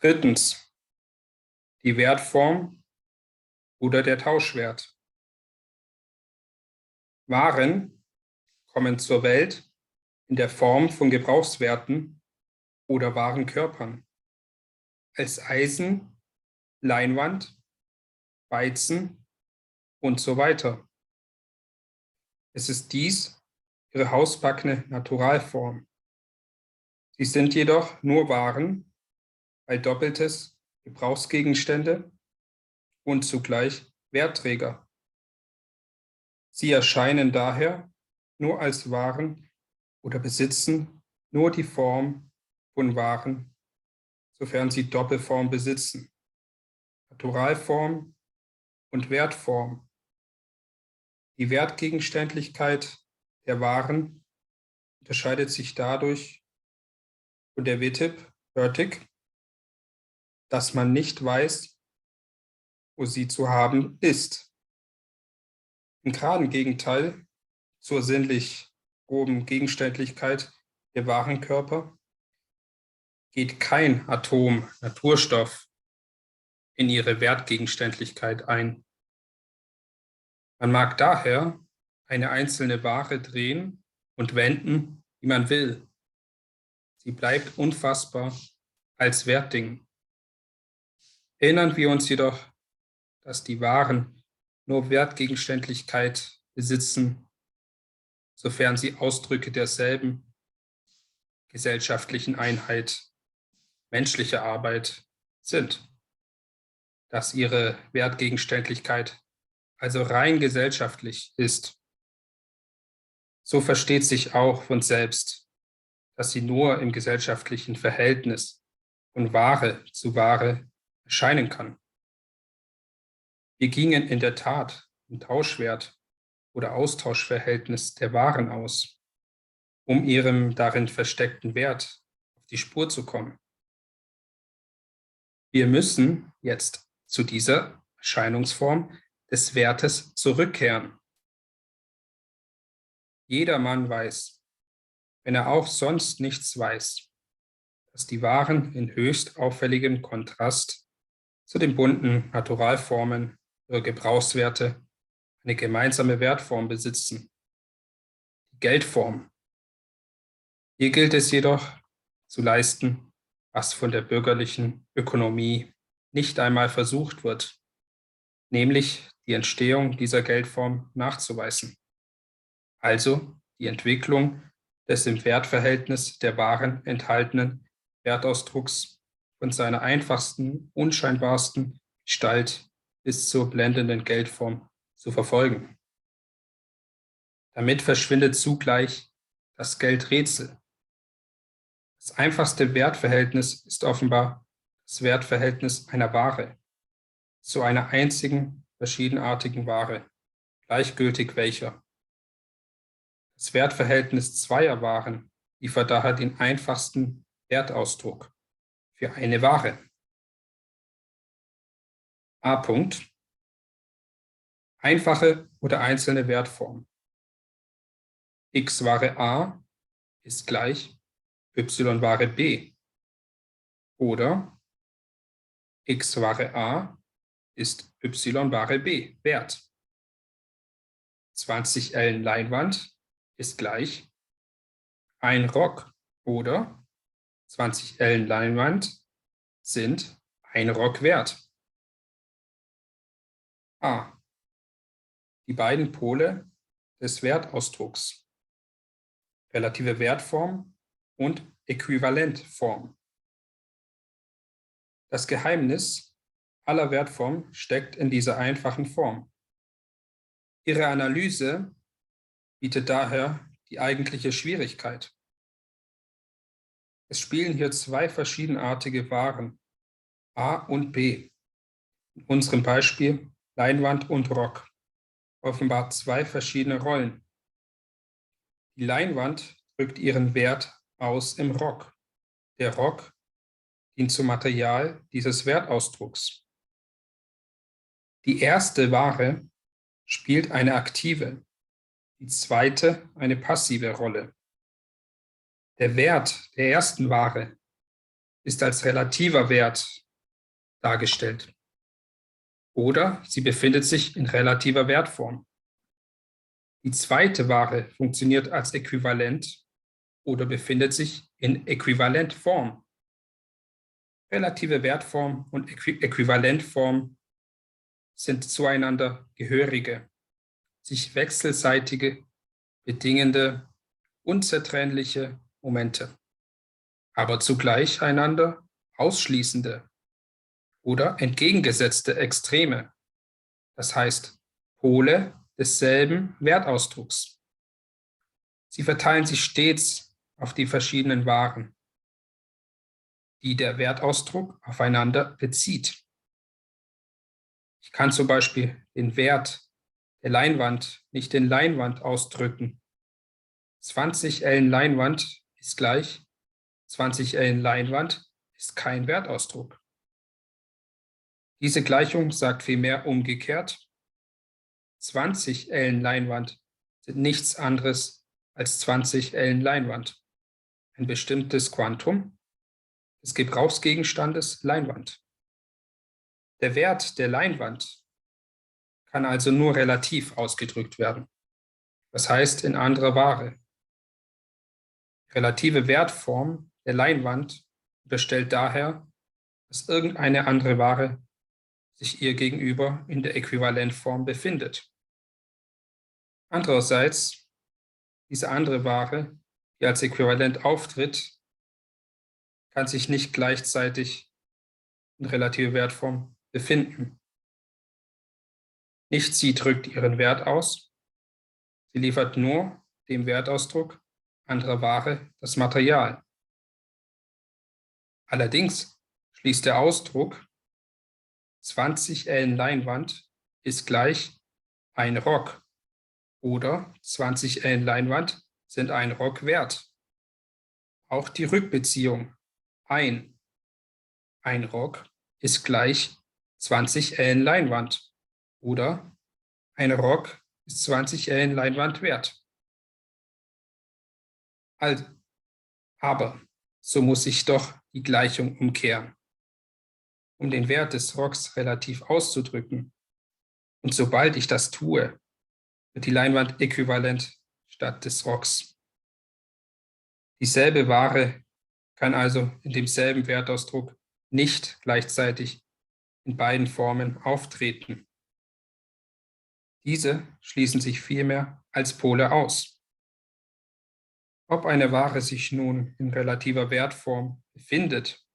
Drittens, die Wertform oder der Tauschwert. Waren kommen zur Welt in der Form von Gebrauchswerten oder Warenkörpern, als Eisen, Leinwand, Weizen und so weiter. Es ist dies ihre hausbackene Naturalform. Sie sind jedoch nur Waren, weil doppeltes Gebrauchsgegenstände und zugleich Wertträger. Sie erscheinen daher nur als Waren oder besitzen nur die Form von Waren, sofern sie Doppelform besitzen, Naturalform und Wertform. Die Wertgegenständlichkeit der Waren unterscheidet sich dadurch von der Wittig, dass man nicht weiß, wo sie zu haben ist. Im geraden Gegenteil zur sinnlich groben Gegenständlichkeit der Warenkörper geht kein Atom, Naturstoff, in ihre Wertgegenständlichkeit ein. Man mag daher eine einzelne Ware drehen und wenden, wie man will. Sie bleibt unfassbar als Wertding. Erinnern wir uns jedoch, dass die Waren nur Wertgegenständlichkeit besitzen, sofern sie Ausdrücke derselben gesellschaftlichen Einheit, menschliche Arbeit sind. Dass ihre Wertgegenständlichkeit also rein gesellschaftlich ist. So versteht sich auch von selbst, dass sie nur im gesellschaftlichen Verhältnis von Ware zu Ware erscheinen kann. Wir gingen in der Tat im Tauschwert oder Austauschverhältnis der Waren aus, um ihrem darin versteckten Wert auf die Spur zu kommen. Wir müssen jetzt zu dieser Erscheinungsform des Wertes zurückkehren. Jedermann weiß, wenn er auch sonst nichts weiß, dass die Waren in höchst auffälligem Kontrast zu den bunten Naturalformen ihrer Gebrauchswerte eine gemeinsame Wertform besitzen, die Geldform. Hier gilt es jedoch zu leisten, was von der bürgerlichen Ökonomie nicht einmal versucht wird, nämlich die Entstehung dieser Geldform nachzuweisen. Also die Entwicklung des im Wertverhältnis der Waren enthaltenen Wertausdrucks von seiner einfachsten, unscheinbarsten Gestalt bis zur blendenden Geldform zu verfolgen. Damit verschwindet zugleich das Geldrätsel. Das einfachste Wertverhältnis ist offenbar das Wertverhältnis einer Ware zu einer einzigen, verschiedenartigen Ware, gleichgültig welcher. Das Wertverhältnis zweier Waren liefert daher den einfachsten Wertausdruck für eine Ware. A. Punkt. Einfache oder einzelne Wertform. X Ware A ist gleich Y Ware B. Oder X Ware A ist Y Ware B Wert. 20 Ellen Leinwand ist gleich ein Rock oder 20 Ellen Leinwand sind ein Rock wert. A. Die beiden Pole des Wertausdrucks. Relative Wertform und Äquivalentform. Das Geheimnis aller Wertformen steckt in dieser einfachen Form. Ihre Analyse bietet daher die eigentliche Schwierigkeit. Es spielen hier zwei verschiedenartige Waren, A und B. In unserem Beispiel Leinwand und Rock, offenbar zwei verschiedene Rollen. Die Leinwand drückt ihren Wert aus im Rock. Der Rock dient zum Material dieses Wertausdrucks. Die erste Ware spielt eine aktive, die zweite eine passive Rolle. Der Wert der ersten Ware ist als relativer Wert dargestellt. Oder sie befindet sich in relativer Wertform. Die zweite Ware funktioniert als Äquivalent oder befindet sich in Äquivalentform. Relative Wertform und Äquivalentform sind zueinander gehörige, sich wechselseitige, bedingende, unzertrennliche Momente, aber zugleich einander ausschließende oder entgegengesetzte Extreme, das heißt Pole desselben Wertausdrucks. Sie verteilen sich stets auf die verschiedenen Waren, die der Wertausdruck aufeinander bezieht. Ich kann zum Beispiel den Wert der Leinwand nicht in Leinwand ausdrücken. 20 Ellen Leinwand ist gleich 20 Ellen Leinwand ist kein Wertausdruck. Diese Gleichung sagt vielmehr umgekehrt: 20 Ellen Leinwand sind nichts anderes als 20 Ellen Leinwand, ein bestimmtes Quantum des Gebrauchsgegenstandes Leinwand. Der Wert der Leinwand kann also nur relativ ausgedrückt werden, das heißt in anderer Ware. Die relative Wertform der Leinwand unterstellt daher, dass irgendeine andere Ware sich ihr gegenüber in der Äquivalentform befindet. Andererseits, diese andere Ware, die als Äquivalent auftritt, kann sich nicht gleichzeitig in relative Wertform befinden. Nicht sie drückt ihren Wert aus, sie liefert nur dem Wertausdruck anderer Ware das Material. Allerdings schließt der Ausdruck 20 Ellen Leinwand ist gleich ein Rock oder 20 Ellen Leinwand sind ein Rock wert. Auch die Rückbeziehung ein Rock ist gleich 20 Ellen Leinwand oder ein Rock ist 20 Ellen Leinwand wert. Aber so muss ich doch die Gleichung umkehren, um den Wert des Rocks relativ auszudrücken. Und sobald ich das tue, wird die Leinwand äquivalent statt des Rocks. Dieselbe Ware kann also in demselben Wertausdruck nicht gleichzeitig in beiden Formen auftreten. Diese schließen sich vielmehr als Pole aus. Ob eine Ware sich nun in relativer Wertform befindet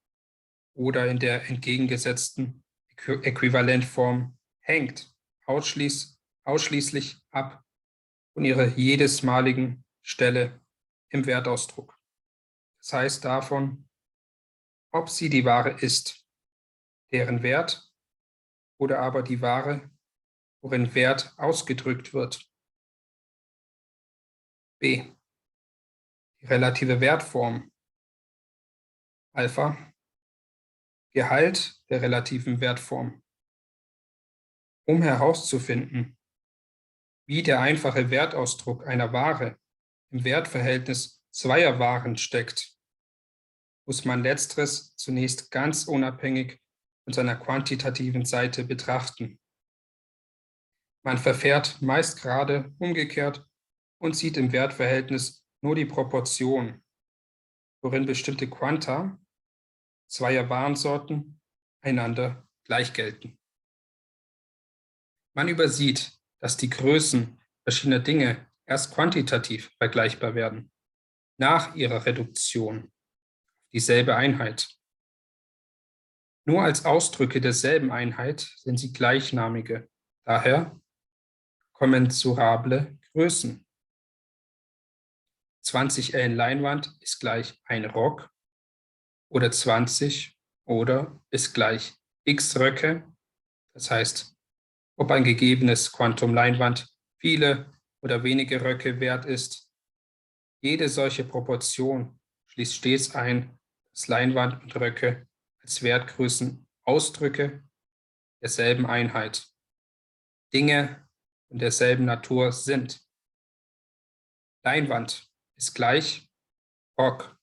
oder in der entgegengesetzten Äquivalentform, hängt ausschließlich ab von ihrer jedesmaligen Stelle im Wertausdruck. Das heißt davon, ob sie die Ware ist, deren Wert, oder aber die Ware, worin Wert ausgedrückt wird. B. Die relative Wertform. Alpha. Gehalt der relativen Wertform. Um herauszufinden, wie der einfache Wertausdruck einer Ware im Wertverhältnis zweier Waren steckt, muss man letzteres zunächst ganz unabhängig von seiner quantitativen Seite betrachten. Man verfährt meist gerade umgekehrt und sieht im Wertverhältnis nur die Proportion, worin bestimmte Quanta zweier Warensorten einander gleich gelten. Man übersieht, dass die Größen verschiedener Dinge erst quantitativ vergleichbar werden, nach ihrer Reduktion auf dieselbe Einheit. Nur als Ausdrücke derselben Einheit sind sie gleichnamige, daher kommensurable Größen. 20 Ellen Leinwand ist gleich ein Rock oder 20 oder ist gleich x Röcke, das heißt, ob ein gegebenes Quantum Leinwand viele oder wenige Röcke wert ist. Jede solche Proportion schließt stets ein, dass Leinwand und Röcke als Wertgrößen Ausdrücke derselben Einheit, Dinge und derselben Natur sind. Leinwand ist gleich Rock,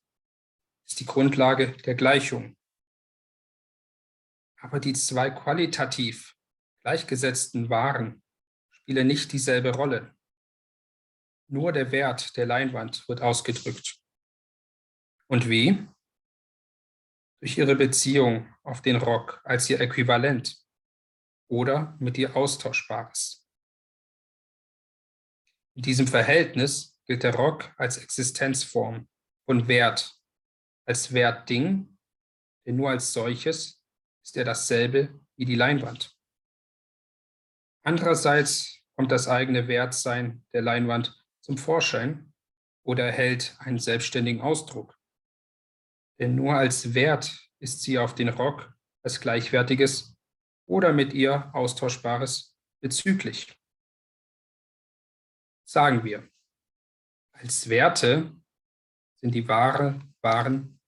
ist die Grundlage der Gleichung. Aber die zwei qualitativ gleichgesetzten Waren spielen nicht dieselbe Rolle. Nur der Wert der Leinwand wird ausgedrückt. Und wie? Durch ihre Beziehung auf den Rock als ihr Äquivalent oder mit ihr Austauschbares. In diesem Verhältnis gilt der Rock als Existenzform von Wert, als Wertding, denn nur als solches ist er dasselbe wie die Leinwand. Andererseits kommt das eigene Wertsein der Leinwand zum Vorschein oder erhält einen selbstständigen Ausdruck. Denn nur als Wert ist sie auf den Rock als gleichwertiges oder mit ihr austauschbares bezüglich. Sagen wir, als Werte sind die Waren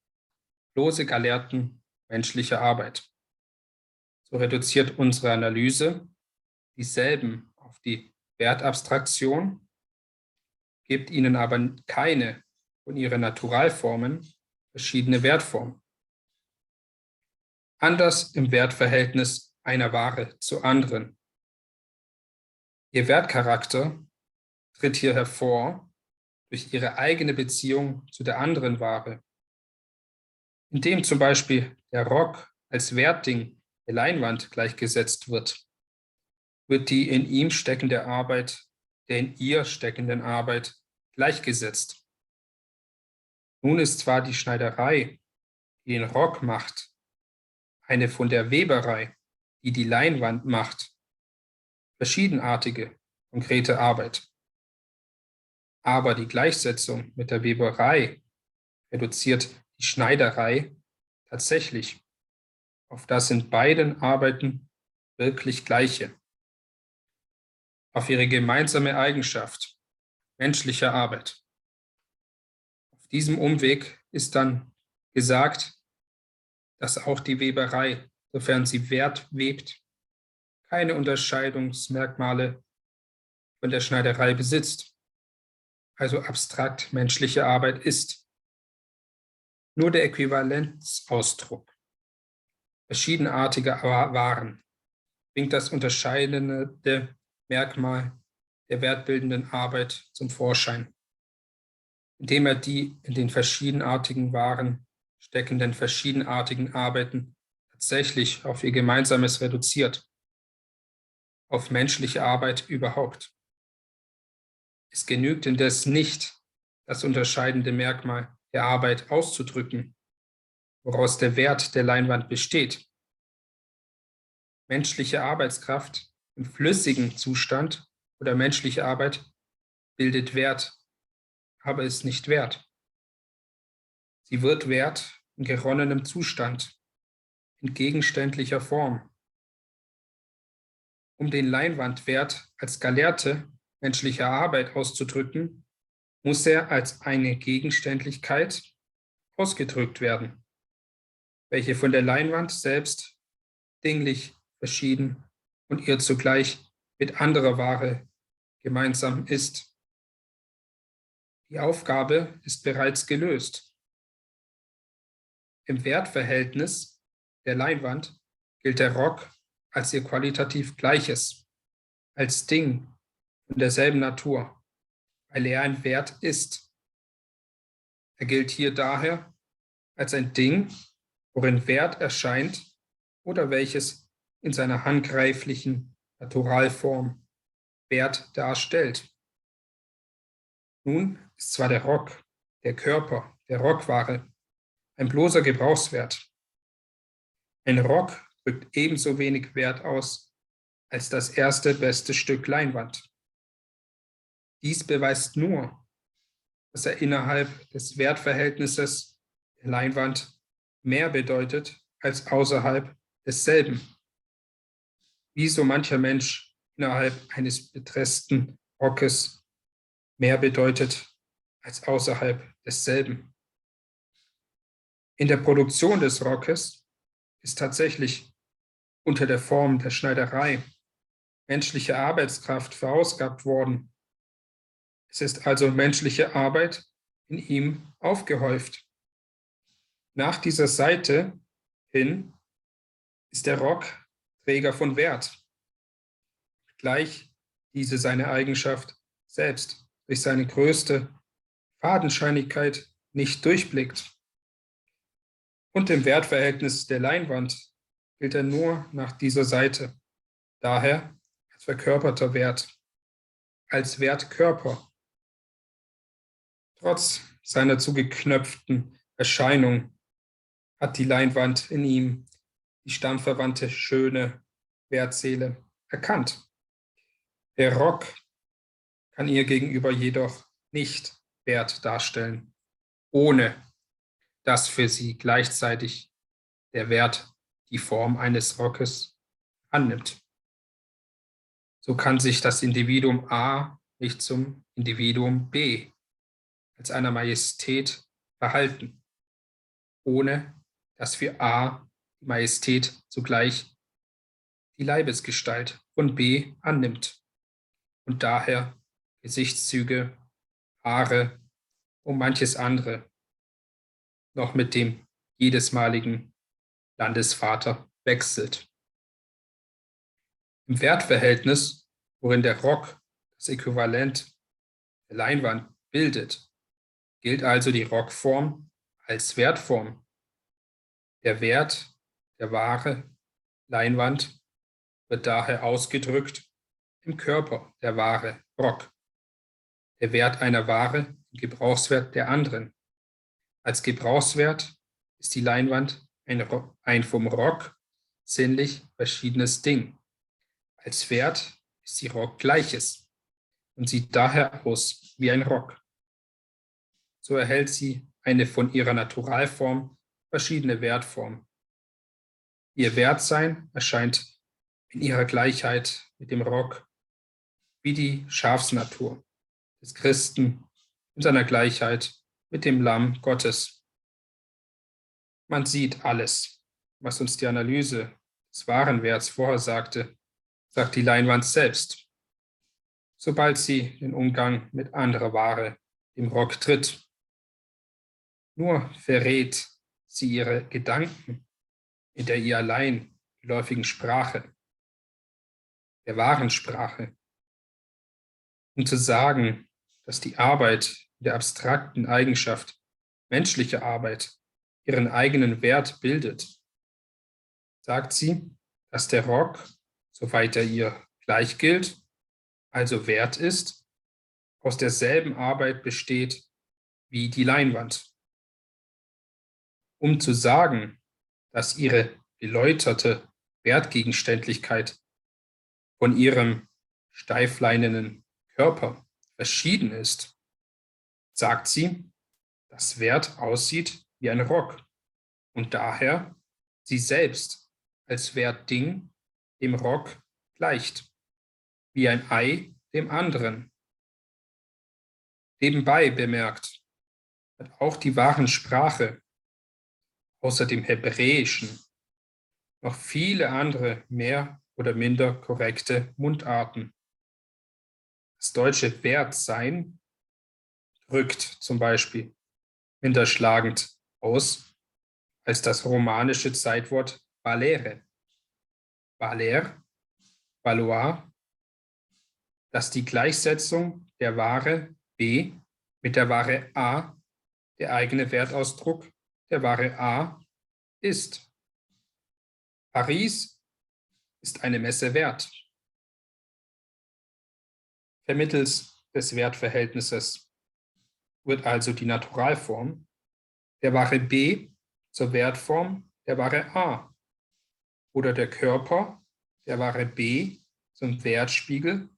bloße Gelehrten menschlicher Arbeit. So reduziert unsere Analyse dieselben auf die Wertabstraktion, gibt ihnen aber keine von ihren Naturalformen verschiedene Wertformen. Anders im Wertverhältnis einer Ware zu anderen. Ihr Wertcharakter tritt hier hervor durch ihre eigene Beziehung zu der anderen Ware. Indem zum Beispiel der Rock als Wertding der Leinwand gleichgesetzt wird, wird die in ihm steckende Arbeit der in ihr steckenden Arbeit gleichgesetzt. Nun ist zwar die Schneiderei, die den Rock macht, eine von der Weberei, die die Leinwand macht, verschiedenartige, konkrete Arbeit. Aber die Gleichsetzung mit der Weberei reduziert die Schneiderei tatsächlich auf das in beiden Arbeiten wirklich Gleiche, auf ihre gemeinsame Eigenschaft, menschliche Arbeit. Auf diesem Umweg ist dann gesagt, dass auch die Weberei, sofern sie Wert webt, keine Unterscheidungsmerkmale von der Schneiderei besitzt, also abstrakt menschliche Arbeit ist. Nur der Äquivalenzausdruck verschiedenartiger Waren bringt das unterscheidende Merkmal der wertbildenden Arbeit zum Vorschein, indem er die in den verschiedenartigen Waren steckenden verschiedenartigen Arbeiten tatsächlich auf ihr Gemeinsames reduziert, auf menschliche Arbeit überhaupt. Es genügt indes nicht, das unterscheidende Merkmal der Arbeit auszudrücken, woraus der Wert der Leinwand besteht. Menschliche Arbeitskraft im flüssigen Zustand oder menschliche Arbeit bildet Wert, aber ist nicht Wert. Sie wird Wert in geronnenem Zustand, in gegenständlicher Form. Um den Leinwandwert als Gelehrte menschlicher Arbeit auszudrücken, muss er als eine Gegenständlichkeit ausgedrückt werden, welche von der Leinwand selbst dinglich verschieden und ihr zugleich mit anderer Ware gemeinsam ist. Die Aufgabe ist bereits gelöst. Im Wertverhältnis der Leinwand gilt der Rock als ihr qualitativ Gleiches, als Ding von derselben Natur, weil er ein Wert ist. Er gilt hier daher als ein Ding, worin Wert erscheint oder welches in seiner handgreiflichen Naturalform Wert darstellt. Nun ist zwar der Rock, der Körper, der Rockware ein bloßer Gebrauchswert. Ein Rock drückt ebenso wenig Wert aus als das erste beste Stück Leinwand. Dies beweist nur, dass er innerhalb des Wertverhältnisses der Leinwand mehr bedeutet als außerhalb desselben. Wie so mancher Mensch innerhalb eines betreßten Rockes mehr bedeutet als außerhalb desselben. In der Produktion des Rockes ist tatsächlich unter der Form der Schneiderei menschliche Arbeitskraft verausgabt worden. Es ist also menschliche Arbeit in ihm aufgehäuft. Nach dieser Seite hin ist der Rock Träger von Wert, gleich diese seine Eigenschaft selbst durch seine größte Fadenscheinigkeit nicht durchblickt. Und im Wertverhältnis der Leinwand gilt er nur nach dieser Seite, daher als verkörperter Wert, als Wertkörper. Trotz seiner zugeknöpften Erscheinung hat die Leinwand in ihm die stammverwandte schöne Wertseele erkannt. Der Rock kann ihr gegenüber jedoch nicht Wert darstellen, ohne dass für sie gleichzeitig der Wert die Form eines Rockes annimmt. So kann sich das Individuum A nicht zum Individuum B als einer Majestät verhalten, ohne dass für A die Majestät zugleich die Leibesgestalt von B annimmt und daher Gesichtszüge, Haare und manches andere noch mit dem jedesmaligen Landesvater wechselt. Im Wertverhältnis, worin der Rock das Äquivalent der Leinwand bildet, gilt also die Rockform als Wertform. Der Wert der wahre Leinwand wird daher ausgedrückt im Körper der wahre Rock. Der Wert einer Ware im Gebrauchswert der anderen. Als Gebrauchswert ist die Leinwand ein vom Rock sinnlich verschiedenes Ding. Als Wert ist die Rock Gleiches und sieht daher aus wie ein Rock. So erhält sie eine von ihrer Naturalform verschiedene Wertform. Ihr Wertsein erscheint in ihrer Gleichheit mit dem Rock wie die Schafsnatur des Christen in seiner Gleichheit mit dem Lamm Gottes. Man sieht alles, was uns die Analyse des wahren Werts vorhersagte, sagt die Leinwand selbst, sobald sie den Umgang mit anderer Ware, dem Rock, tritt. Nur verrät sie ihre Gedanken in der ihr allein geläufigen Sprache, der wahren Sprache. Um zu sagen, dass die Arbeit in der abstrakten Eigenschaft menschliche Arbeit ihren eigenen Wert bildet, sagt sie, dass der Rock, soweit er ihr gleich gilt, also Wert ist, aus derselben Arbeit besteht wie die Leinwand. Um zu sagen, dass ihre geläuterte Wertgegenständlichkeit von ihrem steifleinenen Körper verschieden ist, sagt sie, dass Wert aussieht wie ein Rock und daher sie selbst als Wertding dem Rock gleicht, wie ein Ei dem anderen. Nebenbei bemerkt hat auch die wahren Sprache außer dem Hebräischen noch viele andere mehr oder minder korrekte Mundarten. Das deutsche Wertsein drückt zum Beispiel minder schlagend aus als das romanische Zeitwort valere. Valer, valoir, das die Gleichsetzung der Ware B mit der Ware A, der eigene Wertausdruck der Ware A, ist. Paris ist eine Messe wert. Vermittels des Wertverhältnisses wird also die Naturalform der Ware B zur Wertform der Ware A oder der Körper der Ware B zum Wertspiegel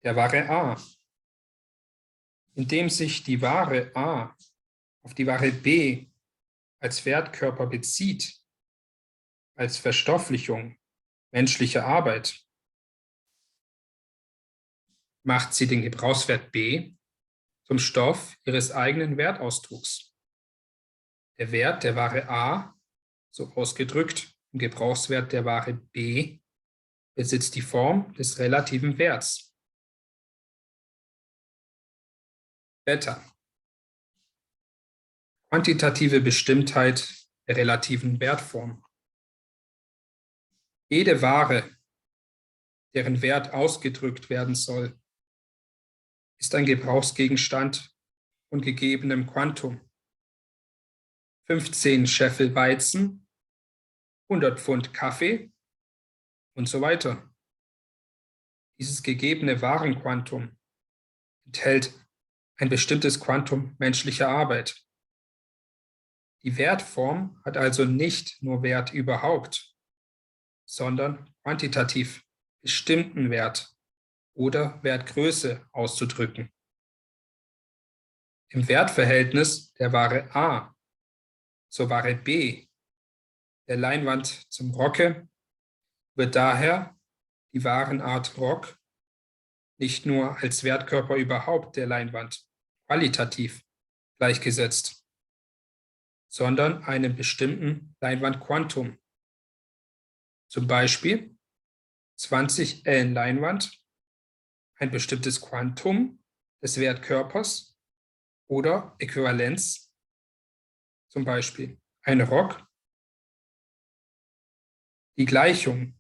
der Ware A. Indem sich die Ware A auf die Ware B als Wertkörper bezieht, als Verstofflichung menschlicher Arbeit, macht sie den Gebrauchswert B zum Stoff ihres eigenen Wertausdrucks. Der Wert der Ware A, so ausgedrückt im Gebrauchswert der Ware B, besitzt die Form des relativen Werts. Beta. Quantitative Bestimmtheit der relativen Wertform. Jede Ware, deren Wert ausgedrückt werden soll, ist ein Gebrauchsgegenstand von gegebenem Quantum. 15 Scheffel Weizen, 100 Pfund Kaffee und so weiter. Dieses gegebene Warenquantum enthält ein bestimmtes Quantum menschlicher Arbeit. Die Wertform hat also nicht nur Wert überhaupt, sondern quantitativ bestimmten Wert oder Wertgröße auszudrücken. Im Wertverhältnis der Ware A zur Ware B, der Leinwand zum Rocke, wird daher die Warenart Rock nicht nur als Wertkörper überhaupt der Leinwand qualitativ gleichgesetzt, sondern einem bestimmten Leinwandquantum. Zum Beispiel 20 Ellen Leinwand, ein bestimmtes Quantum des Wertkörpers oder Äquivalenz, zum Beispiel ein Rock. Die Gleichung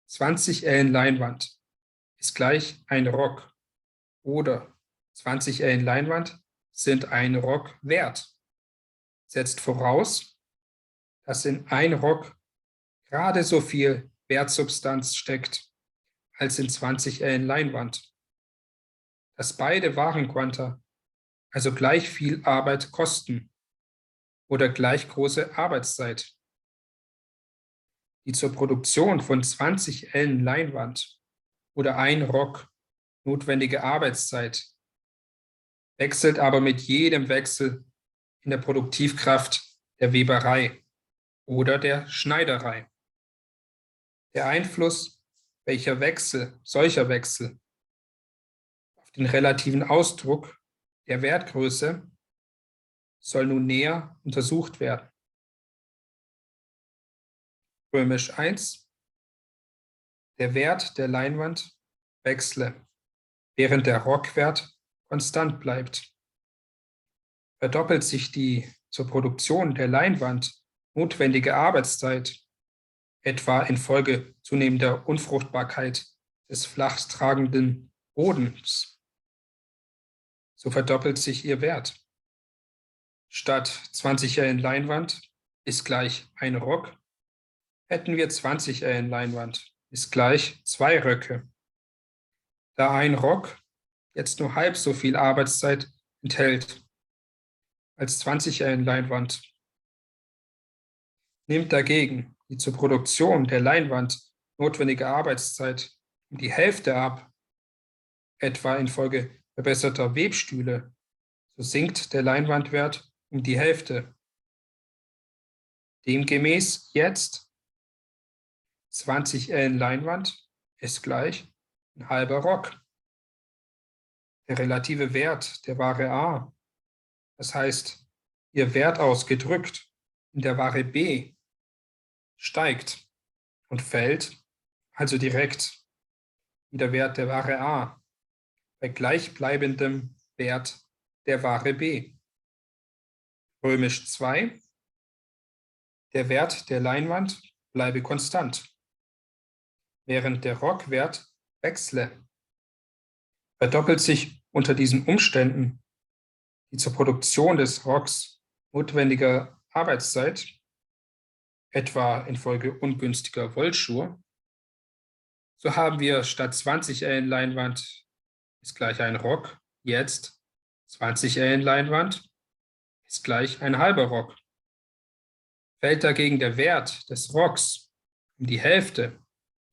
20 Ellen Leinwand ist gleich ein Rock oder 20 Ellen Leinwand sind ein Rock wert, setzt voraus, dass in ein Rock gerade so viel Wertsubstanz steckt als in 20 Ellen Leinwand, dass beide Warenquanta also gleich viel Arbeit kosten oder gleich große Arbeitszeit. Die zur Produktion von 20 Ellen Leinwand oder ein Rock notwendige Arbeitszeit wechselt aber mit jedem Wechsel in der Produktivkraft der Weberei oder der Schneiderei. Der Einfluss solcher Wechsel auf den relativen Ausdruck der Wertgröße soll nun näher untersucht werden. Römisch 1. Der Wert der Leinwand wechsle, während der Rockwert konstant bleibt. Verdoppelt sich die zur Produktion der Leinwand notwendige Arbeitszeit, etwa infolge zunehmender Unfruchtbarkeit des flach tragenden Bodens, so verdoppelt sich ihr Wert. Statt 20 Ellen Leinwand ist gleich ein Rock, hätten wir 20 Ellen Leinwand ist gleich 2 Röcke. Da ein Rock jetzt nur halb so viel Arbeitszeit enthält als 20 Ellen Leinwand, nimmt dagegen die zur Produktion der Leinwand notwendige Arbeitszeit um die Hälfte ab, etwa infolge verbesserter Webstühle, so sinkt der Leinwandwert um die Hälfte. Demgemäß jetzt 20 Ellen Leinwand ist gleich ein halber Rock. Der relative Wert der Ware A, das heißt ihr Wert ausgedrückt in der Ware B, steigt und fällt also direkt wie der Wert der Ware A bei gleichbleibendem Wert der Ware B. Römisch 2. Der Wert der Leinwand bleibe konstant, während der Rockwert wechsle. Verdoppelt sich unter diesen Umständen die zur Produktion des Rocks notwendige Arbeitszeit, etwa infolge ungünstiger Wollschur, so haben wir statt 20 Ellen Leinwand ist gleich ein Rock, jetzt 20 Ellen Leinwand ist gleich ein halber Rock. Fällt dagegen der Wert des Rocks um die Hälfte,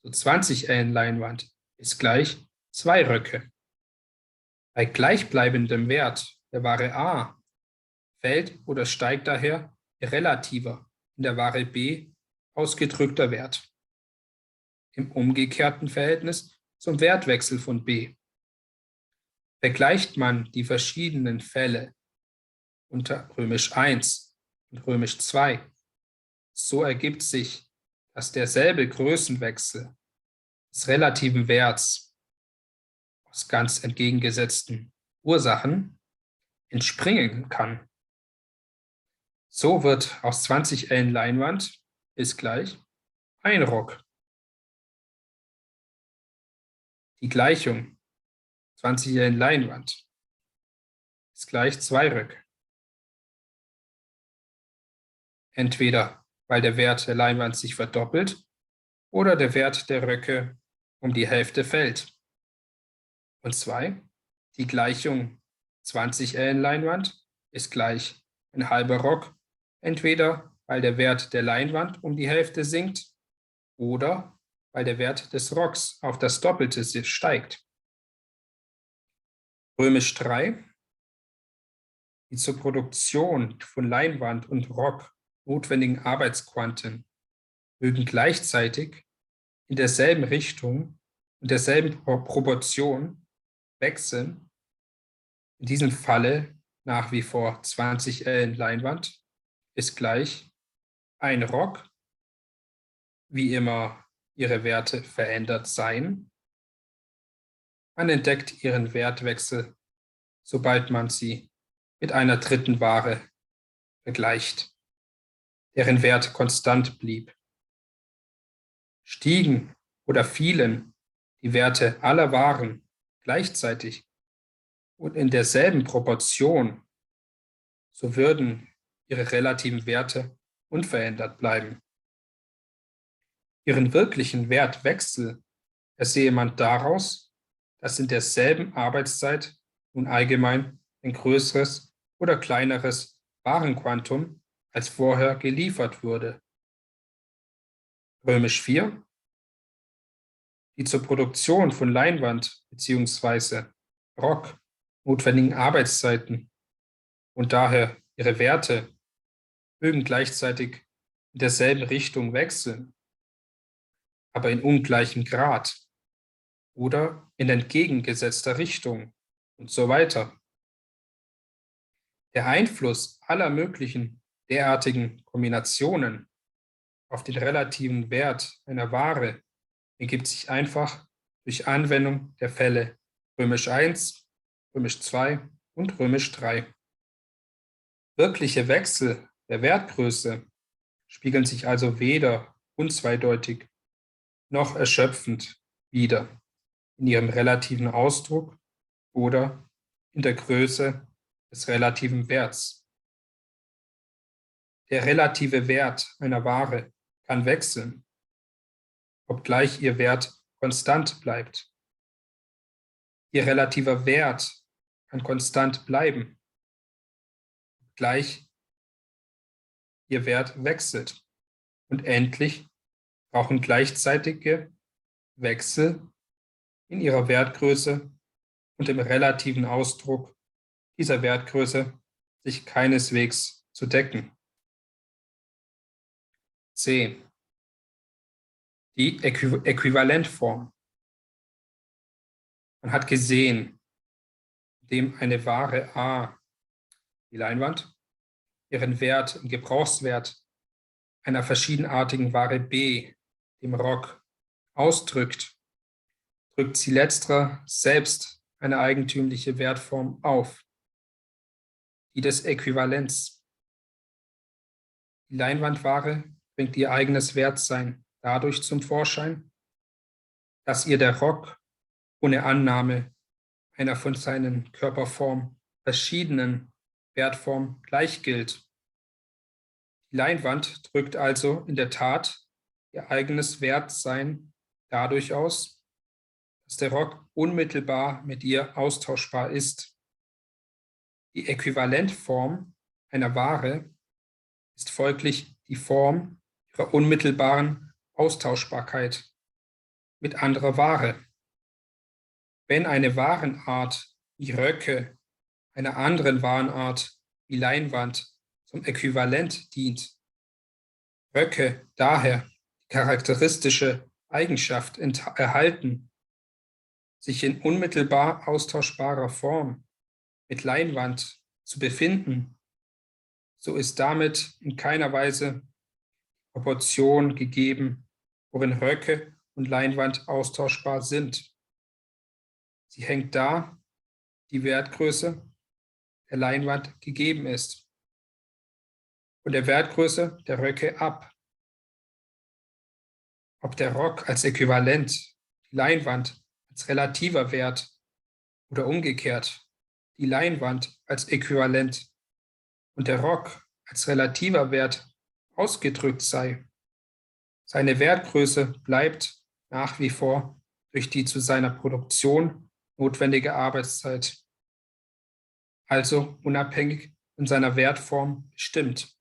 so 20 Ellen Leinwand ist gleich 2 Röcke. Bei gleichbleibendem Wert der Ware A fällt oder steigt daher ihr relativer in der Ware B ausgedrückter Wert im umgekehrten Verhältnis zum Wertwechsel von B. Vergleicht man die verschiedenen Fälle unter Römisch 1 und Römisch 2, so ergibt sich, dass derselbe Größenwechsel des relativen Werts aus ganz entgegengesetzten Ursachen entspringen kann. So wird aus 20 Ellen Leinwand ist gleich ein Rock Die Gleichung 20 Ellen Leinwand ist gleich 2 Röcke. Entweder weil der Wert der Leinwand sich verdoppelt oder der Wert der Röcke um die Hälfte fällt. Und 2, die Gleichung 20 Ellen Leinwand ist gleich ein halber Rock, entweder weil der Wert der Leinwand um die Hälfte sinkt oder weil der Wert des Rocks auf das Doppelte steigt. Römisch 3, die zur Produktion von Leinwand und Rock notwendigen Arbeitsquanten mögen gleichzeitig in derselben Richtung und derselben Proportion wechseln. In diesem Falle nach wie vor 20 Ellen Leinwand ist gleich ein Rock, wie immer ihre Werte verändert seien. Man entdeckt ihren Wertwechsel, sobald man sie mit einer dritten Ware vergleicht, deren Wert konstant blieb. Stiegen oder fielen die Werte aller Waren gleichzeitig und in derselben Proportion, so würden ihre relativen Werte unverändert bleiben. Ihren wirklichen Wertwechsel ersehe man daraus, dass in derselben Arbeitszeit nun allgemein ein größeres oder kleineres Warenquantum als vorher geliefert wurde. Römisch 4, die zur Produktion von Leinwand bzw. Rock notwendigen Arbeitszeiten und daher ihre Werte mögen gleichzeitig in derselben Richtung wechseln, aber in ungleichem Grad oder in entgegengesetzter Richtung und so weiter. Der Einfluss aller möglichen derartigen Kombinationen auf den relativen Wert einer Ware ergibt sich einfach durch Anwendung der Fälle Römisch 1, Römisch 2 und Römisch 3. Wirkliche Wechsel der Wertgröße spiegeln sich also weder unzweideutig noch erschöpfend wider in ihrem relativen Ausdruck oder in der Größe des relativen Werts. Der relative Wert einer Ware kann wechseln, obgleich ihr Wert konstant bleibt. Ihr relativer Wert kann konstant bleiben, obgleich ihr Wert wechselt. Und endlich brauchen gleichzeitige Wechsel in ihrer Wertgröße und im relativen Ausdruck dieser Wertgröße sich keineswegs zu decken. C. Die Äquivalentform. Man hat gesehen, indem eine Ware A, die Leinwand, ihren Wert im Gebrauchswert einer verschiedenartigen Ware B, dem Rock, ausdrückt, drückt sie letzterer selbst eine eigentümliche Wertform auf, die des Äquivalents. Die Leinwandware bringt ihr eigenes Wertsein dadurch zum Vorschein, dass ihr der Rock ohne Annahme einer von seinen Körperformen verschiedenen Wertform gleich gilt. Die Leinwand drückt also in der Tat ihr eigenes Wertsein dadurch aus, dass der Rock unmittelbar mit ihr austauschbar ist. Die Äquivalentform einer Ware ist folglich die Form ihrer unmittelbaren Austauschbarkeit mit anderer Ware. Wenn eine Warenart wie Röcke einer anderen Warenart wie Leinwand zum Äquivalent dient, Röcke daher die charakteristische Eigenschaft erhalten, sich in unmittelbar austauschbarer Form mit Leinwand zu befinden, so ist damit in keiner Weise Proportion gegeben, worin Röcke und Leinwand austauschbar sind. Sie hängt da, die Wertgröße der Leinwand gegeben ist, von der Wertgröße der Röcke ab. Ob der Rock als Äquivalent die Leinwand als relativer Wert oder umgekehrt die Leinwand als Äquivalent und der Rock als relativer Wert ausgedrückt sei. Seine Wertgröße bleibt nach wie vor durch die zu seiner Produktion notwendige Arbeitszeit, also unabhängig von seiner Wertform bestimmt.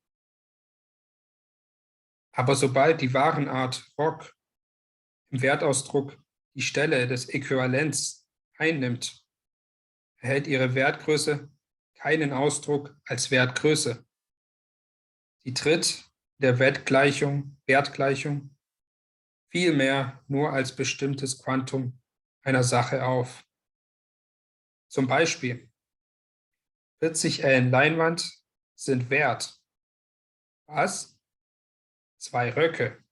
Aber sobald die Warenart Rock im Wertausdruck die Stelle des Äquivalents einnimmt, erhält ihre Wertgröße keinen Ausdruck als Wertgröße. Sie tritt der Wertgleichung vielmehr nur als bestimmtes Quantum einer Sache auf. Zum Beispiel 40 Ellen Leinwand sind wert. Was? 2 Röcke.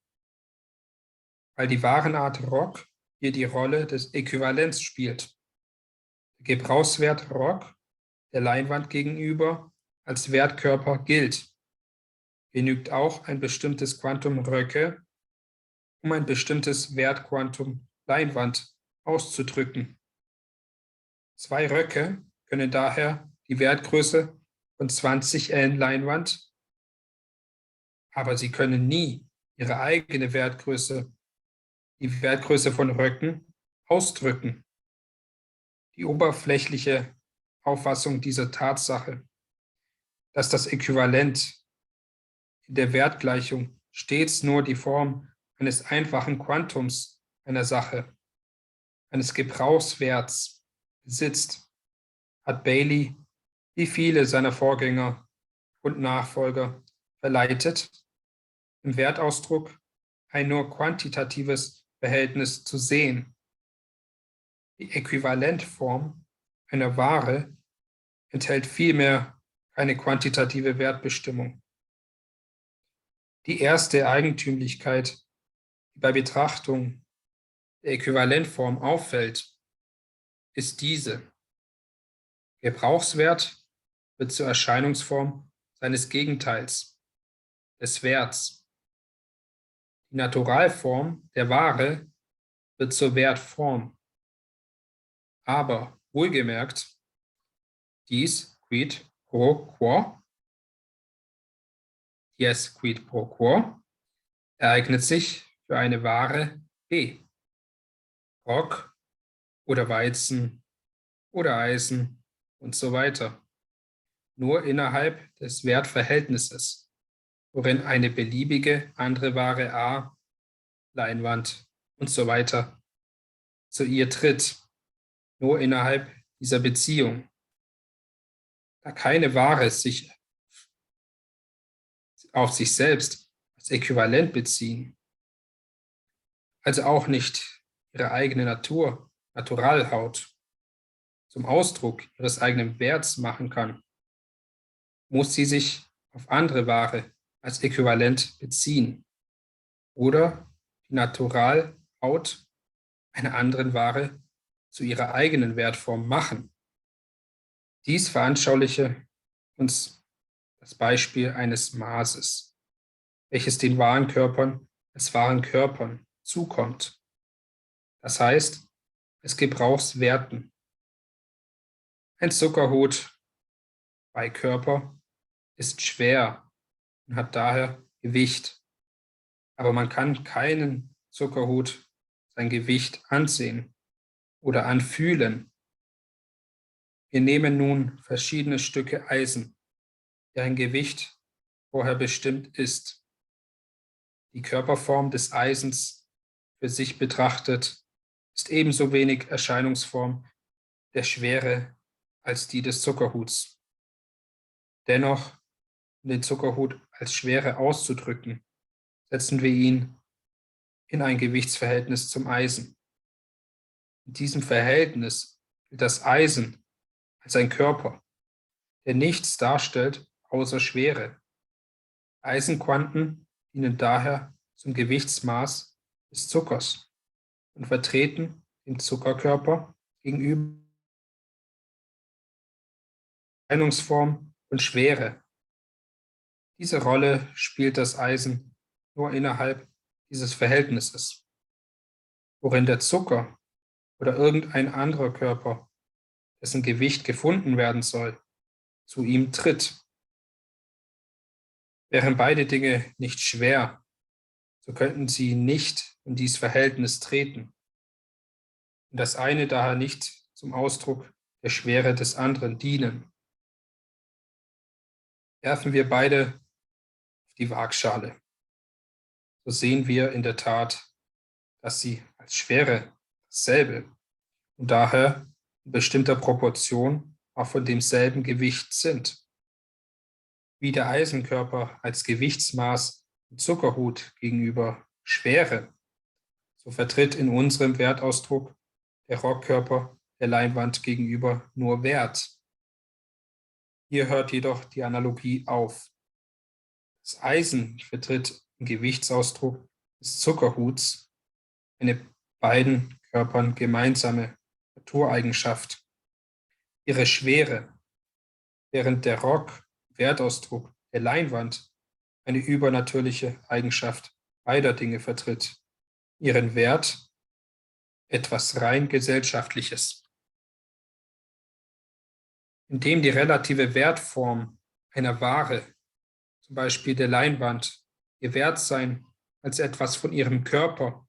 Weil die Warenart Rock hier die Rolle des Äquivalents spielt. Der Gebrauchswert Rock der Leinwand gegenüber als Wertkörper gilt. Genügt auch ein bestimmtes Quantum Röcke, um ein bestimmtes Wertquantum Leinwand auszudrücken. 2 Röcke können daher die Wertgröße von 20 Ellen Leinwand, aber sie können nie ihre eigene Wertgröße, die Wertgröße von Röcken, ausdrücken. Die oberflächliche Auffassung dieser Tatsache, dass das Äquivalent in der Wertgleichung stets nur die Form eines einfachen Quantums einer Sache, eines Gebrauchswerts besitzt, hat Bailey wie viele seiner Vorgänger und Nachfolger verleitet, im Wertausdruck ein nur quantitatives Verhältnis zu sehen. Die Äquivalentform einer Ware enthält vielmehr keine quantitative Wertbestimmung. Die erste Eigentümlichkeit, die bei Betrachtung der Äquivalentform auffällt, ist diese. Gebrauchswert wird zur Erscheinungsform seines Gegenteils, des Werts. Die Naturalform der Ware wird zur Wertform. Aber wohlgemerkt, dies quid pro quo, ereignet sich für eine Ware B. Rock oder Weizen oder Eisen und so weiter. Nur innerhalb des Wertverhältnisses, worin eine beliebige andere Ware A, Leinwand und so weiter zu ihr tritt. Nur innerhalb dieser Beziehung. Da keine Ware sich auf sich selbst als Äquivalent beziehen, also auch nicht ihre eigene Naturalhaut, zum Ausdruck ihres eigenen Werts machen kann, muss sie sich auf andere Ware als Äquivalent beziehen oder die Naturalhaut einer anderen Ware zu ihrer eigenen Wertform machen. Dies veranschauliche uns das Beispiel eines Maßes, welches den wahren Körpern als wahren Körpern zukommt. Das heißt, es Gebrauchswerten. Ein Zuckerhut bei Körper ist schwer und hat daher Gewicht. Aber man kann keinen Zuckerhut sein Gewicht ansehen oder anfühlen. Wir nehmen nun verschiedene Stücke Eisen, deren Gewicht vorher bestimmt ist. Die Körperform des Eisens für sich betrachtet ist ebenso wenig Erscheinungsform der Schwere als die des Zuckerhuts. Dennoch, um den Zuckerhut als Schwere auszudrücken, setzen wir ihn in ein Gewichtsverhältnis zum Eisen. In diesem Verhältnis gilt das Eisen als ein Körper, der nichts darstellt außer Schwere. Eisenquanten dienen daher zum Gewichtsmaß des Zuckers und vertreten den Zuckerkörper gegenüber Erscheinungsform und Schwere. Diese Rolle spielt das Eisen nur innerhalb dieses Verhältnisses, worin der Zucker oder irgendein anderer Körper, dessen Gewicht gefunden werden soll, zu ihm tritt. Wären beide Dinge nicht schwer, so könnten sie nicht in dies Verhältnis treten und das eine daher nicht zum Ausdruck der Schwere des anderen dienen. Werfen wir beide auf die Waagschale, so sehen wir in der Tat, dass sie als Schwere dasselbe und daher in bestimmter Proportion auch von demselben Gewicht sind. Wie der Eisenkörper als Gewichtsmaß im Zuckerhut gegenüber Schwere, so vertritt in unserem Wertausdruck der Rockkörper der Leinwand gegenüber nur Wert. Hier hört jedoch die Analogie auf. Das Eisen vertritt im Gewichtsausdruck des Zuckerhuts eine beiden Körpern gemeinsame Natureigenschaft, ihre Schwere, während der Rock Wertausdruck der Leinwand eine übernatürliche Eigenschaft beider Dinge vertritt, ihren Wert, etwas rein Gesellschaftliches. Indem die relative Wertform einer Ware, zum Beispiel der Leinwand, ihr Wertsein als etwas von ihrem Körper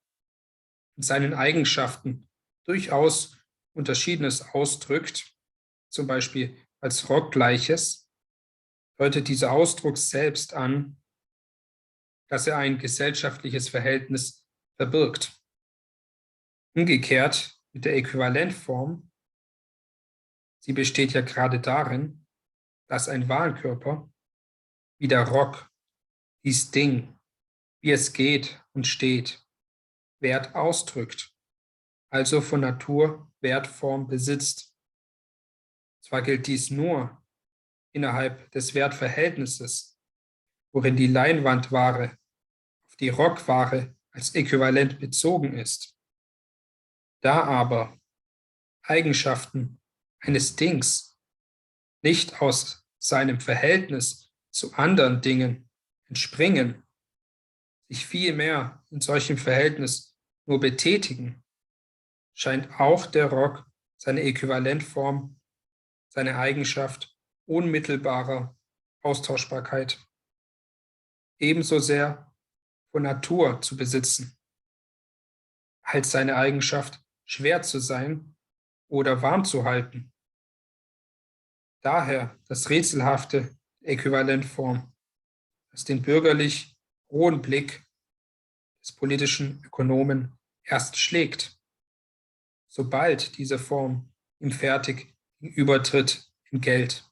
und seinen Eigenschaften durchaus Unterschiedenes ausdrückt, zum Beispiel als Rockgleiches, deutet dieser Ausdruck selbst an, dass er ein gesellschaftliches Verhältnis verbirgt. Umgekehrt mit der Äquivalentform, sie besteht ja gerade darin, dass ein Warenkörper, wie der Rock, dies Ding, wie es geht und steht, Wert ausdrückt, also von Natur Wertform besitzt. Zwar gilt dies nur innerhalb des Wertverhältnisses, worin die Leinwandware auf die Rockware als Äquivalent bezogen ist. Da aber Eigenschaften eines Dings nicht aus seinem Verhältnis zu anderen Dingen entspringen, sich vielmehr in solchem Verhältnis nur betätigen, scheint auch der Rock seine Äquivalentform, seine Eigenschaft unmittelbarer Austauschbarkeit ebenso sehr von Natur zu besitzen, als seine Eigenschaft schwer zu sein oder warm zu halten. Daher das rätselhafte Äquivalentform, das den bürgerlich rohen Blick des politischen Ökonomen erst schlägt, sobald diese Form ihm fertig gegenübertritt in Geld.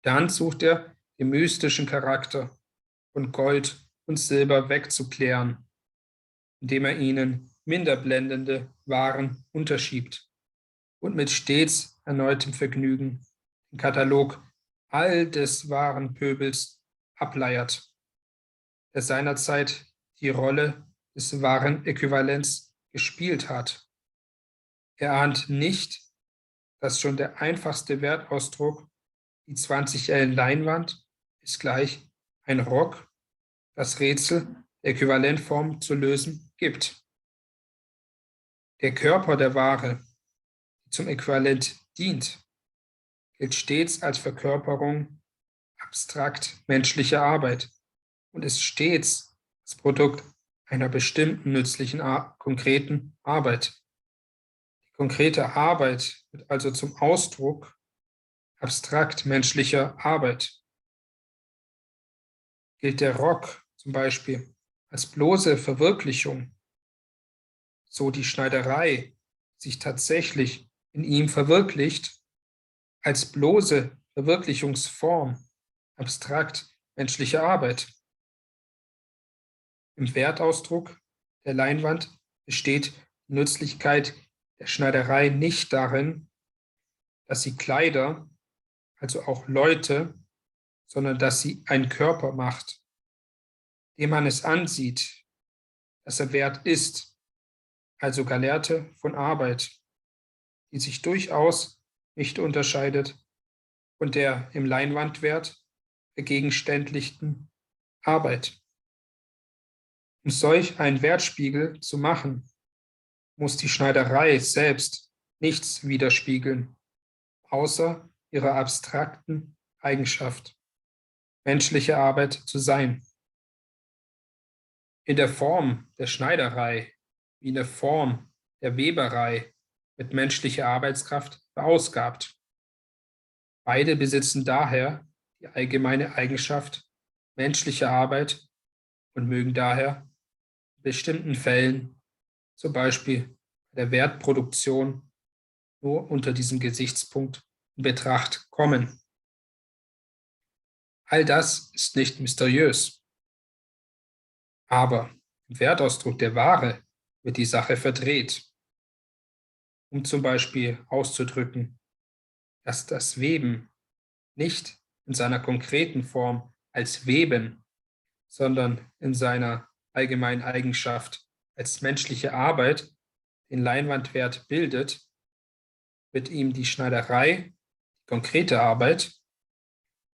Dann sucht er den mystischen Charakter von Gold und Silber wegzuklären, indem er ihnen minder blendende Waren unterschiebt und mit stets erneutem Vergnügen den Katalog all des wahren Pöbels ableiert, der seinerzeit die Rolle des wahren Äquivalents gespielt hat. Er ahnt nicht, dass schon der einfachste Wertausdruck, die 20 Ellen Leinwand, ist gleich ein Rock, das Rätsel der Äquivalentform zu lösen gibt. Der Körper der Ware, die zum Äquivalent dient, gilt stets als Verkörperung abstrakt menschlicher Arbeit und ist stets das Produkt einer bestimmten nützlichen, konkreten Arbeit. Die konkrete Arbeit wird also zum Ausdruck abstrakt menschlicher Arbeit. Gilt der Rock zum Beispiel als bloße Verwirklichung, so die Schneiderei sich tatsächlich in ihm verwirklicht, als bloße Verwirklichungsform abstrakt menschlicher Arbeit. Im Wertausdruck der Leinwand besteht die Nützlichkeit der Schneiderei nicht darin, dass sie Kleider, also auch Leute, sondern dass sie einen Körper macht, dem man es ansieht, dass er wert ist, also Gelehrte von Arbeit, die sich durchaus nicht unterscheidet von der im Leinwandwert vergegenständlichten Arbeit. Um solch einen Wertspiegel zu machen, muss die Schneiderei selbst nichts widerspiegeln, außer ihrer abstrakten Eigenschaft, menschliche Arbeit zu sein. In der Form der Schneiderei, wie in der Form der Weberei, wird menschliche Arbeitskraft verausgabt. Beide besitzen daher die allgemeine Eigenschaft menschlicher Arbeit und mögen daher in bestimmten Fällen, zum Beispiel bei der Wertproduktion, nur unter diesem Gesichtspunkt in Betracht kommen. All das ist nicht mysteriös. Aber im Wertausdruck der Ware wird die Sache verdreht, um zum Beispiel auszudrücken, dass das Weben nicht in seiner konkreten Form als Weben, sondern in seiner allgemeinen Eigenschaft als menschliche Arbeit den Leinwandwert bildet, wird ihm die Schneiderei, die konkrete Arbeit,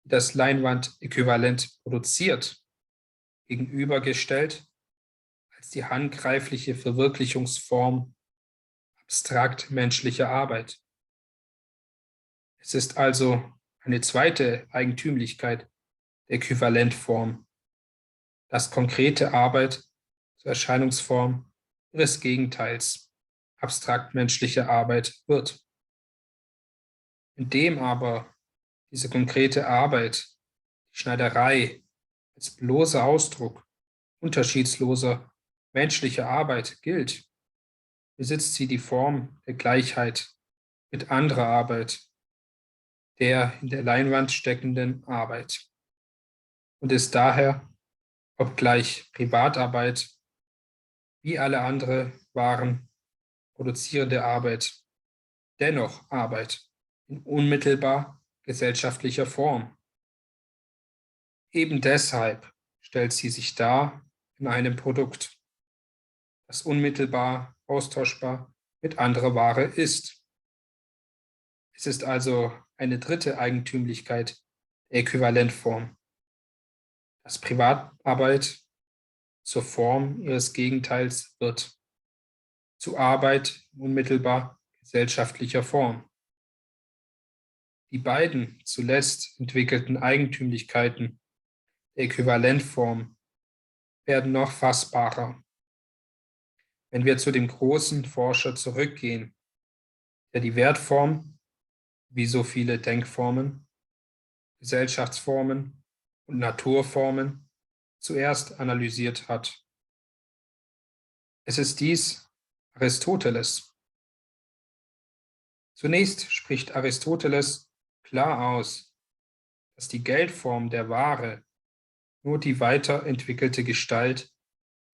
die das Leinwandäquivalent produziert, gegenübergestellt als die handgreifliche Verwirklichungsform abstrakt menschlicher Arbeit. Es ist also eine zweite Eigentümlichkeit der Äquivalentform, dass konkrete Arbeit zur Erscheinungsform ihres Gegenteils, abstrakt menschliche Arbeit, wird. Indem aber diese konkrete Arbeit, die Schneiderei, als bloßer Ausdruck unterschiedsloser menschlicher Arbeit gilt, besitzt sie die Form der Gleichheit mit anderer Arbeit, der in der Leinwand steckenden Arbeit, und ist daher, obgleich Privatarbeit, wie alle andere Waren produzierende Arbeit, dennoch Arbeit in unmittelbar gesellschaftlicher Form. Eben deshalb stellt sie sich dar in einem Produkt, das unmittelbar austauschbar mit anderer Ware ist. Es ist also eine dritte Eigentümlichkeit der Äquivalentform, dass Privatarbeit zur Form ihres Gegenteils wird, zu Arbeit in unmittelbar gesellschaftlicher Form. Die beiden zuletzt entwickelten Eigentümlichkeiten der Äquivalentform werden noch fassbarer, wenn wir zu dem großen Forscher zurückgehen, der die Wertform, wie so viele Denkformen, Gesellschaftsformen und Naturformen zuerst analysiert hat. Es ist dies Aristoteles. Zunächst spricht Aristoteles klar aus, dass die Geldform der Ware nur die weiterentwickelte Gestalt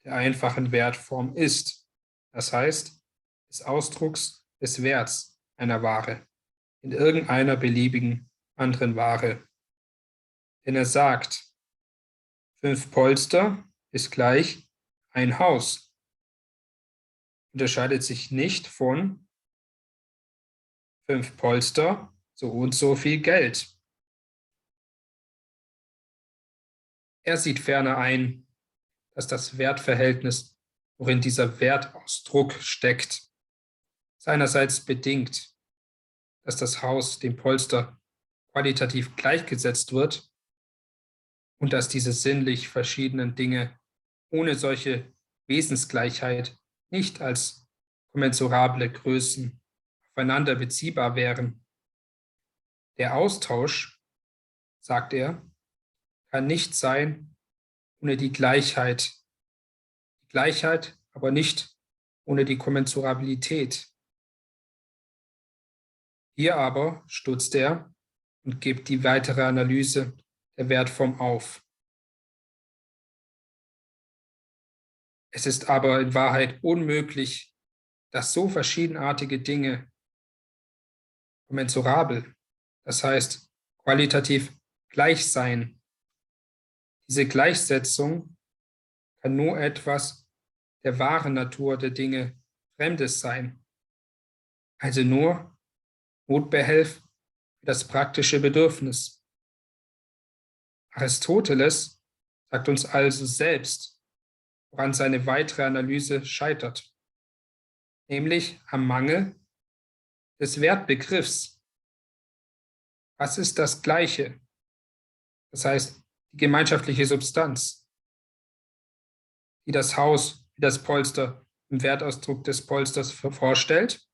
der einfachen Wertform ist, das heißt, des Ausdrucks des Werts einer Ware in irgendeiner beliebigen anderen Ware. Denn er sagt, 5 Polster ist gleich ein Haus. Unterscheidet sich nicht von 5 Polster, so und so viel Geld. Er sieht ferner ein, dass das Wertverhältnis, worin dieser Wertausdruck steckt, seinerseits bedingt, dass das Haus dem Polster qualitativ gleichgesetzt wird und dass diese sinnlich verschiedenen Dinge ohne solche Wesensgleichheit nicht als kommensurable Größen aufeinander beziehbar wären. Der Austausch, sagt er, kann nicht sein ohne die Gleichheit aber nicht ohne die Kommensurabilität. Hier aber stutzt er und gibt die weitere Analyse der Wertform auf. Es ist aber in Wahrheit unmöglich, dass so verschiedenartige Dinge kommensurabel, das heißt qualitativ gleich sein. Diese Gleichsetzung kann nur etwas der wahren Natur der Dinge Fremdes sein, also nur Notbehelf für das praktische Bedürfnis. Aristoteles sagt uns also selbst, woran seine weitere Analyse scheitert. nämlich am Mangel des Wertbegriffs. Was ist das Gleiche? Das heißt, die gemeinschaftliche Substanz, die das Haus, wie das Polster im Wertausdruck des Polsters vorstellt.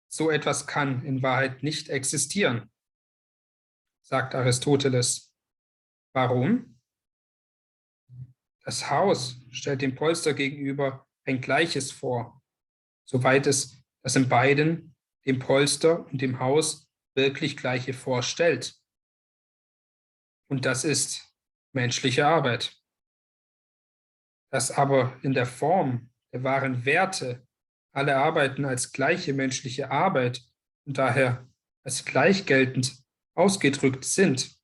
So etwas kann in Wahrheit nicht existieren, sagt Aristoteles. Warum? Das Haus stellt dem Polster gegenüber ein Gleiches vor, soweit es das in beiden, dem Polster und dem Haus, wirklich Gleiche vorstellt. Und das ist menschliche Arbeit. Dass aber in der Form der wahren Werte alle Arbeiten als gleiche menschliche Arbeit und daher als gleich geltend ausgedrückt sind,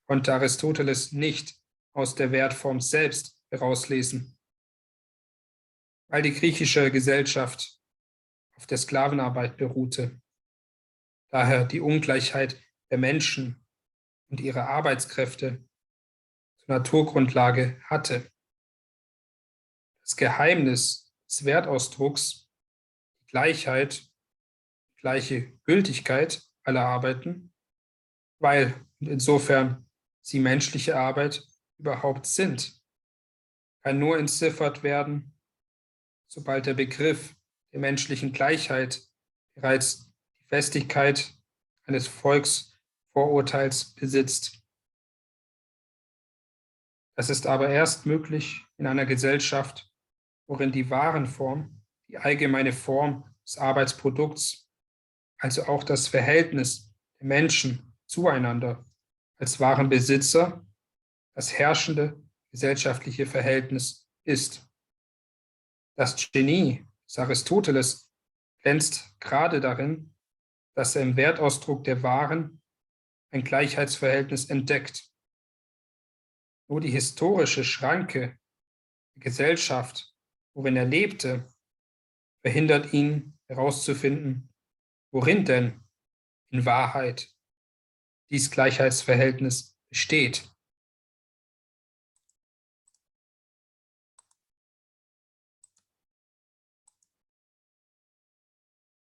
konnte Aristoteles nicht aus der Wertform selbst herauslesen. Weil die griechische Gesellschaft auf der Sklavenarbeit beruhte, daher die Ungleichheit der Menschen und ihre Arbeitskräfte zur Naturgrundlage hatte. Das Geheimnis des Wertausdrucks, die Gleichheit, die gleiche Gültigkeit aller Arbeiten, weil und insofern sie menschliche Arbeit überhaupt sind, kann nur entziffert werden, sobald der Begriff der menschlichen Gleichheit bereits die Festigkeit eines Volksvorurteils besitzt. Das ist aber erst möglich in einer Gesellschaft, worin die Warenform, die allgemeine Form des Arbeitsprodukts, also auch das Verhältnis der Menschen zueinander als wahren Besitzer, das herrschende gesellschaftliche Verhältnis ist. Das Genie des Aristoteles glänzt gerade darin, dass er im Wertausdruck der Waren ein Gleichheitsverhältnis entdeckt. Nur die historische Schranke der Gesellschaft, worin er lebte, verhindert ihn herauszufinden, worin denn in Wahrheit dies Gleichheitsverhältnis besteht.